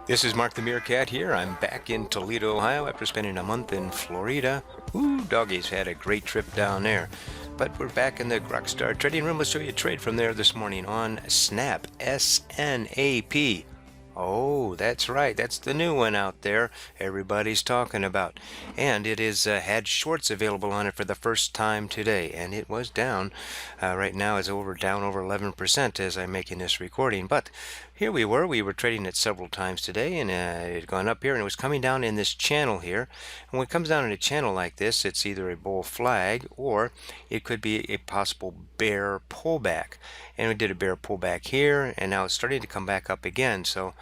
This is Mark the Meerkat here. I'm back in Toledo, Ohio after spending a month in Florida. Ooh, doggies had a great trip down there. But we're back in the Grok trading room. Let's show you a trade from there this morning on Snap, S-N-A-P. Oh, that's right. That's the new one out there everybody's talking about. And it is had shorts available on it for the first time today. And it was down. Right now it's down over 11% as I'm making this recording. But here we were trading it several times today, and it had gone up here, and it was coming down in this channel here. And when it comes down in a channel like this, it's either a bull flag or it could be a possible bear pullback. And we did a bear pullback here, and now it's starting to come back up again. So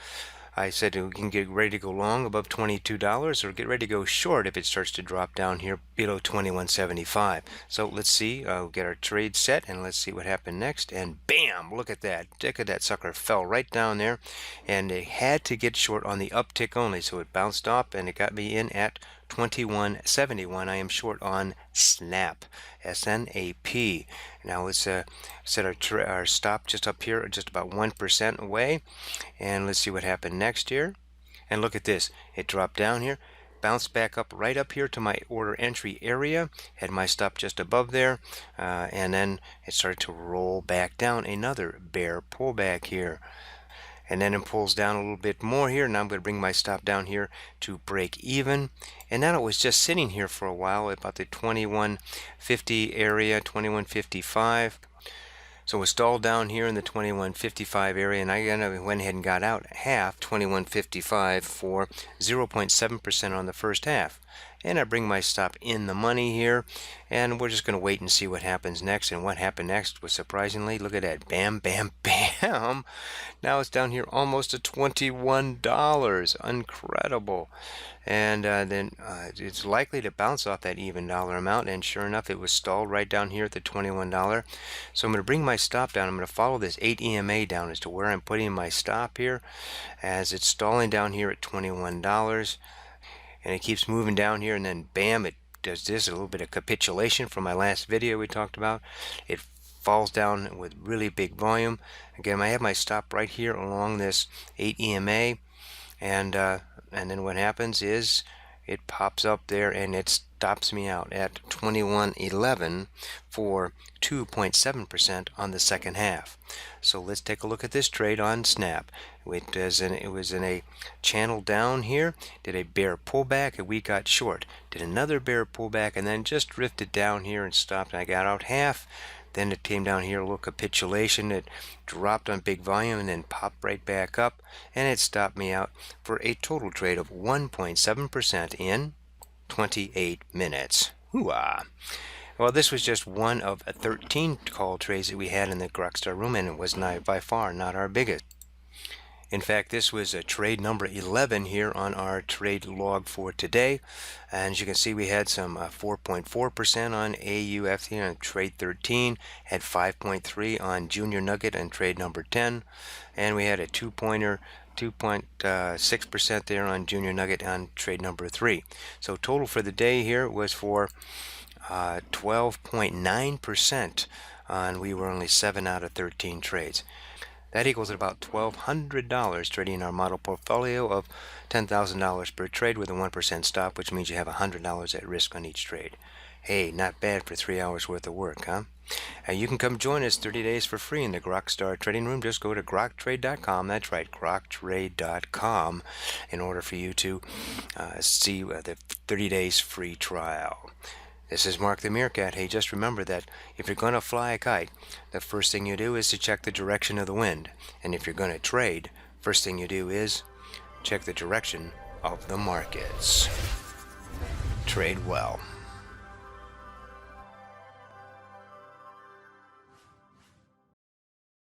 I said we can get ready to go long above $22 or get ready to go short if it starts to drop down here below $21.75. So let's see, get our trade set and let's see what happened next. And bam, look at that. Look at that sucker fell right down there, and they had to get short on the uptick only. So it bounced up and it got me in at 21.71. I am short on Snap, S-N-A-P. Now let's set our stop just up here, just about 1% away, and let's see what happened next here. And look at this, it dropped down here, bounced back up right up here to my order entry area, had my stop just above there, and then it started to roll back down, another bear pullback here. And then it pulls down a little bit more here. Now I'm going to bring my stop down here to break even. And now it was just sitting here for a while, about the 21.50 area, 21.55. So it stalled down here in the 21.55 area, and I went ahead and got out half, 21.55 for 0.7% on the first half. And I bring my stop in the money here, and we're just going to wait and see what happens next. And what happened next was surprisingly, look at that, bam, bam, bam. Now it's down here almost to $21. Incredible. And then it's likely to bounce off that even dollar amount, and sure enough, it was stalled right down here at the $21. So I'm going to bring my stop down. I'm going to follow this 8 EMA down as to where I'm putting my stop here, as it's stalling down here at $21. And it keeps moving down here, and then bam, it does this, a little bit of capitulation from my last video we talked about. It falls down with really big volume. Again, I have my stop right here along this 8 EMA, and then what happens is it pops up there and it stops me out at 21.11 for 2.7% on the second half. So let's take a look at this trade on Snap. It was in a channel down here, did a bear pullback, and we got short. Did another bear pullback, and then just drifted down here and stopped, and I got out half. Then it came down here, a little capitulation. It dropped on big volume and then popped right back up, and it stopped me out for a total trade of 1.7% in 28 minutes. Hoo-ah! Well, this was just one of 13 call trades that we had in the Grok room, and it was by far not our biggest. In fact, this was a trade number 11 here on our trade log for today. And as you can see, we had some 4.4% on AUF here on trade 13, had 5.3 on Junior Nugget and trade number 10, and we had a 2.6% there on Junior Nugget on trade number 3. So total for the day here was for 12.9%, and we were only 7 out of 13 trades. That equals about $1,200 trading our model portfolio of $10,000 per trade with a 1% stop, which means you have $100 at risk on each trade. Hey, not bad for 3 hours worth of work, huh? You can come join us 30 days for free in the Grok trading room. Just go to groktrade.com. That's right, groktrade.com, in order for you to see the 30 days free trial. This is Mark the Meerkat. Hey, just remember that if you're going to fly a kite, the first thing you do is to check the direction of the wind. And if you're going to trade, first thing you do is check the direction of the markets. Trade well.